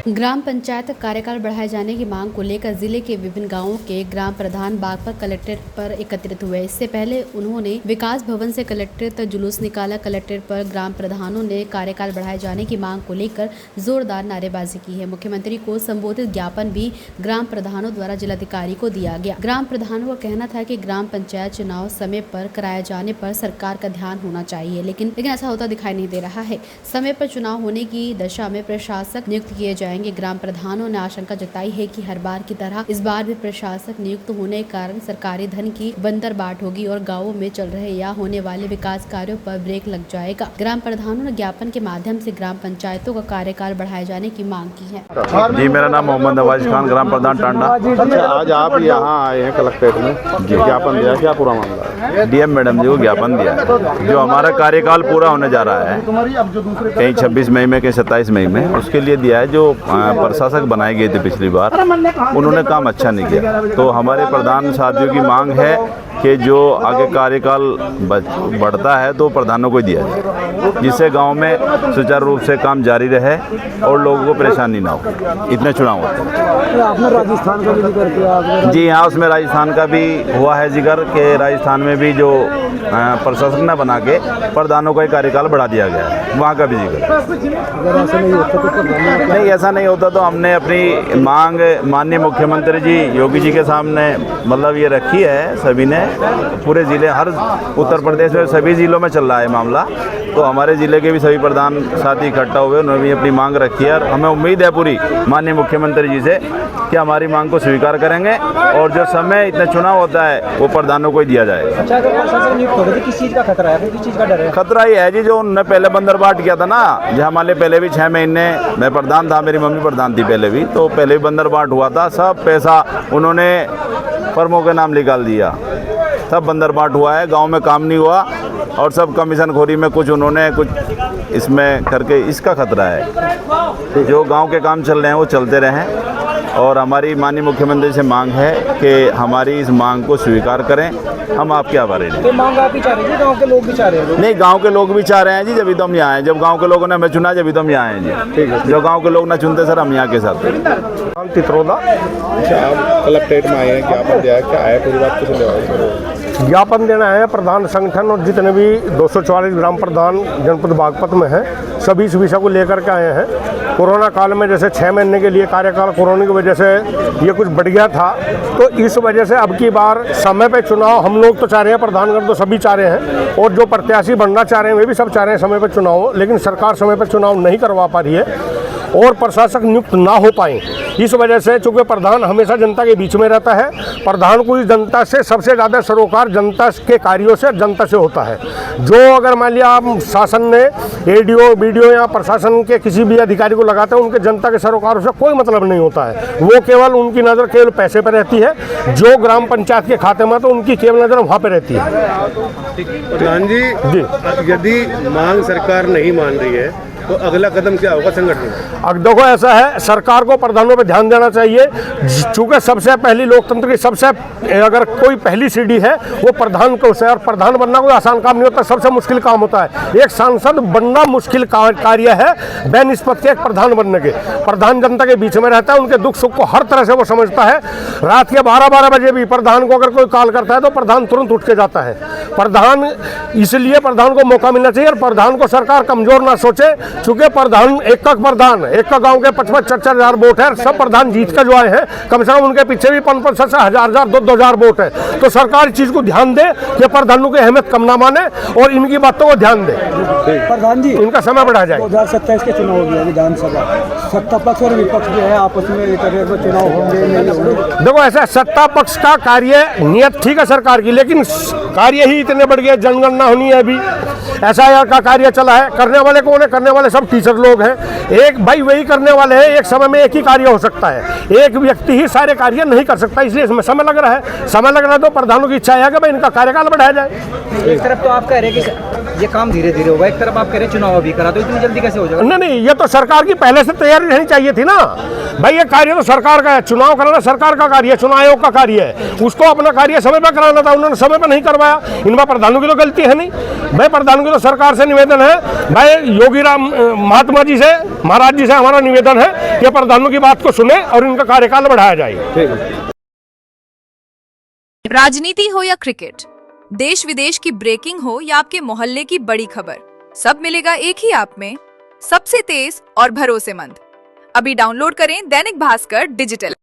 ग्राम पंचायत कार्यकाल बढ़ाए जाने की मांग को लेकर जिले के विभिन्न गांवों के ग्राम प्रधान बागपत कलेक्ट्रेट पर एकत्रित हुए। इससे पहले उन्होंने विकास भवन से कलेक्ट्रेट तक जुलूस निकाला। कलेक्ट्रेट पर ग्राम प्रधानों ने कार्यकाल बढ़ाए जाने की मांग को लेकर जोरदार नारेबाजी की है। मुख्यमंत्री को संबोधित ज्ञापन भी ग्राम प्रधानों द्वारा जिलाधिकारी को दिया गया। ग्राम प्रधानों का कहना था कि ग्राम पंचायत चुनाव समय पर कराए जाने पर सरकार का ध्यान होना चाहिए, लेकिन ऐसा होता दिखाई नहीं दे रहा है। समय पर चुनाव होने की दशा में प्रशासक नियुक्त किए जाएंगे। ग्राम प्रधानों ने आशंका जताई है कि हर बार की तरह इस बार भी प्रशासक नियुक्त होने के कारण सरकारी धन की बंदरबाट होगी और गांवों में चल रहे या होने वाले विकास कार्यों पर ब्रेक लग जाएगा। ग्राम प्रधानों ने ज्ञापन के माध्यम से ग्राम पंचायतों का कार्यकाल बढ़ाए जाने की मांग की है। जी, मेरा नाम मोहम्मद नवाज खान, ग्राम प्रधान टांडा। आज आप यहाँ आए हैं कलेक्ट्रेट में, ज्ञापन दिया, क्या पूरा मामला है? डीएम मैडम जी को ज्ञापन दिया जो हमारा कार्यकाल पूरा होने जा रहा है, कहीं 26 मई में, कहीं 27 मई में, उसके लिए दिया है। जो प्रशासक बनाए गए थे पिछली बार, उन्होंने काम अच्छा नहीं किया। तो हमारे प्रधान साथियों की मांग है कि जो आगे कार्यकाल बढ़ता है तो प्रधानों को दिया जाए, जिससे गांव में सुचारू रूप से काम जारी रहे और लोगों को परेशानी ना हो। इतने चुनाव होते हैं। आपने राजस्थान का भी जिक्र किया। जी हाँ, उसमें राजस्थान का भी हुआ है जिक्र कि राजस्थान में भी जो प्रशासक न बना के प्रधानों का कार्यकाल बढ़ा दिया गया है, वहाँ का भी जिक्र। अगर ऐसा नहीं होता तो नहीं, ऐसा नहीं होता तो हमने अपनी मांग माननीय मुख्यमंत्री जी योगी जी के सामने मतलब ये रखी है। सभी ने पूरे ज़िले, हर उत्तर प्रदेश में सभी ज़िलों में चल रहा है मामला, तो हमारे ज़िले के भी सभी प्रधान साथी इकट्ठा हुए, उन्होंने भी अपनी मांग रखी है। और हमें उम्मीद है पूरी माननीय मुख्यमंत्री जी से कि हमारी मांग को स्वीकार करेंगे और जो समय इतना चुनाव होता है वो प्रधानों को ही दिया जाएगा। अच्छा, अगर प्रशासन नियुक्त होगा तो किस चीज़ का खतरा है? किस चीज़ का डर है? खतरा ये है जी, जो उन्होंने पहले बंदरबाट किया था ना, जो हमारे पहले भी 6 महीने मैं प्रधान था, मेरी मम्मी प्रधान थी पहले भी, तो पहले भी बंदरबाट हुआ था। सब पैसा उन्होंने फर्मों के नाम निकाल दिया, सब बंदरबाट हुआ है, गांव में काम नहीं हुआ और सब कमीशन खोरी में कुछ उन्होंने कुछ इसमें करके, इसका खतरा है। जो गांव के काम चल रहे हैं वो चलते रहें और हमारी माननीय मुख्यमंत्री से मांग है कि हमारी इस मांग को स्वीकार करें। हम आपके आभारी हैं। तो मांग आप ही चाह रहे हैं, गाँव के लोग भी चाह रहे हैं? नहीं, गांव के लोग भी चाह रहे हैं जी, जब भी तो हम यहाँ आए। जब गांव के लोगों ने हमें चुना, जब भी तो हम यहाँ आए जी। ठीक है, जो गांव के लोग ना चुनते सर, हम यहाँ के साथ। तित्रोदा। अच्छा, आप कलेक्ट्रेट में आए हैं, ज्ञापन दिया है, क्या आया पूरी बात कुछ ले? ज्ञापन देना है प्रधान संगठन और जितने भी 244 ग्राम प्रधान जनपद बागपत में हैं, सभी इस विषय को लेकर के आए हैं। कोरोना काल में जैसे 6 महीने के लिए कार्यकाल कोरोना की वजह से ये कुछ बढ़ गया था, तो इस वजह से अब की बार समय पे चुनाव हम लोग तो चाह रहे हैं, प्रधानगण तो सभी चाह रहे हैं और जो प्रत्याशी बनना चाह रहे हैं वे भी सब चाह रहे हैं समय पर चुनाव हो, लेकिन सरकार समय पर चुनाव नहीं करवा पा रही है और प्रशासक नियुक्त ना हो पाए। इस वजह से चूँकि प्रधान हमेशा जनता के बीच में रहता है, प्रधान को इस जनता से सबसे ज़्यादा सरोकार जनता के कार्यों से, जनता से होता है। जो अगर मान लिया आप शासन ने एडीओ बीडीओ या प्रशासन के किसी भी अधिकारी को लगाते हैं, उनके जनता के सरोकारों से कोई मतलब नहीं होता है। वो केवल उनकी नज़र केवल पैसे पर रहती है, जो ग्राम पंचायत के खाते में तो उनकी केवल नज़र वहाँ पर रहती है। प्रधान जी, यदि मांग सरकार नहीं मान रही है तो अगला कदम क्या होगा संगठन? अब देखो, ऐसा है, सरकार को प्रधानों पर ध्यान देना चाहिए। चूँकि सबसे पहली लोकतंत्र की सबसे अगर कोई पहली सीढ़ी है वो प्रधान को है, और प्रधान बनना कोई आसान काम नहीं होता, सबसे मुश्किल काम होता है। एक सांसद बनना मुश्किल कार्य है बेनिस्बत के एक प्रधान बनने के। प्रधान जनता के बीच में रहता है, उनके दुख सुख को हर तरह से वो समझता है। रात के 12-12 बजे भी प्रधान को अगर कोई कॉल करता है तो प्रधान तुरंत उठ के जाता है। प्रधान, इसलिए प्रधान को मौका मिलना चाहिए और प्रधान को सरकार कमजोर ना सोचे। चूंकि प्रधान एक गांव के 55-54 हजार वोट है, सब प्रधान जीत कर जो आए हैं, कम से कम उनके पीछे भी 5-5 हजार 2,000 वोट है। तो सरकार इस चीज को ध्यान दे कि प्रधानों की अहमियत कम ना माने और इनकी बातों को ध्यान दे। प्रधान जी, इनका समय बढ़ा जाए। 2027 के चुनाव हो गया, विधानसभा सत्ता पक्ष और विपक्ष जो है आपस में चुनाव होंगे नहीं होंगे? देखो, ऐसा सत्ता पक्ष का कार्य नियत ठीक है सरकार की, लेकिन कार्य ही इतने बढ़ गए। जनगणना होनी है, अभी SIR का कार्य चला है। करने वाले कौन है? करने वाले सब टीचर लोग हैं। एक भाई वही करने वाले हैं। एक समय में एक ही कार्य हो सकता है, एक व्यक्ति ही सारे कार्य नहीं कर सकता, इसलिए इसमें समय लग रहा है। समय लग रहा है तो प्रधानों की इच्छा है कि भाई इनका कार्यकाल बढ़ाया जाए। एक तरफ तो आप कह रहे हैं कि ये काम धीरे धीरे होगा। एक तरफ आप कह रहे चुनाव अभी करा, तो इतनी जल्दी कैसे हो जाएगा? नहीं नहीं, ये तो सरकार की पहले से तैयारी रहनी चाहिए थी ना भाई। ये कार्य तो सरकार का है, चुनाव कराना सरकार का कार्य है, चुनाव आयोग का कार्य है। उसको अपना कार्य समय पर कराना था, उन्होंने समय पर नहीं करवाया। इनमें प्रधानों की तो गलती है नहीं भाई। प्रधानों की तो सरकार से निवेदन है भाई, योगी राम महात्मा जी से, महाराज जी से हमारा निवेदन है कि प्रधानों की बात को सुने और इनका कार्यकाल बढ़ाया जाए। राजनीति हो या क्रिकेट, देश विदेश की ब्रेकिंग हो या आपके मोहल्ले की बड़ी खबर, सब मिलेगा एक ही ऐप में, सबसे तेज और भरोसेमंद। अभी डाउनलोड करें दैनिक भास्कर डिजिटल।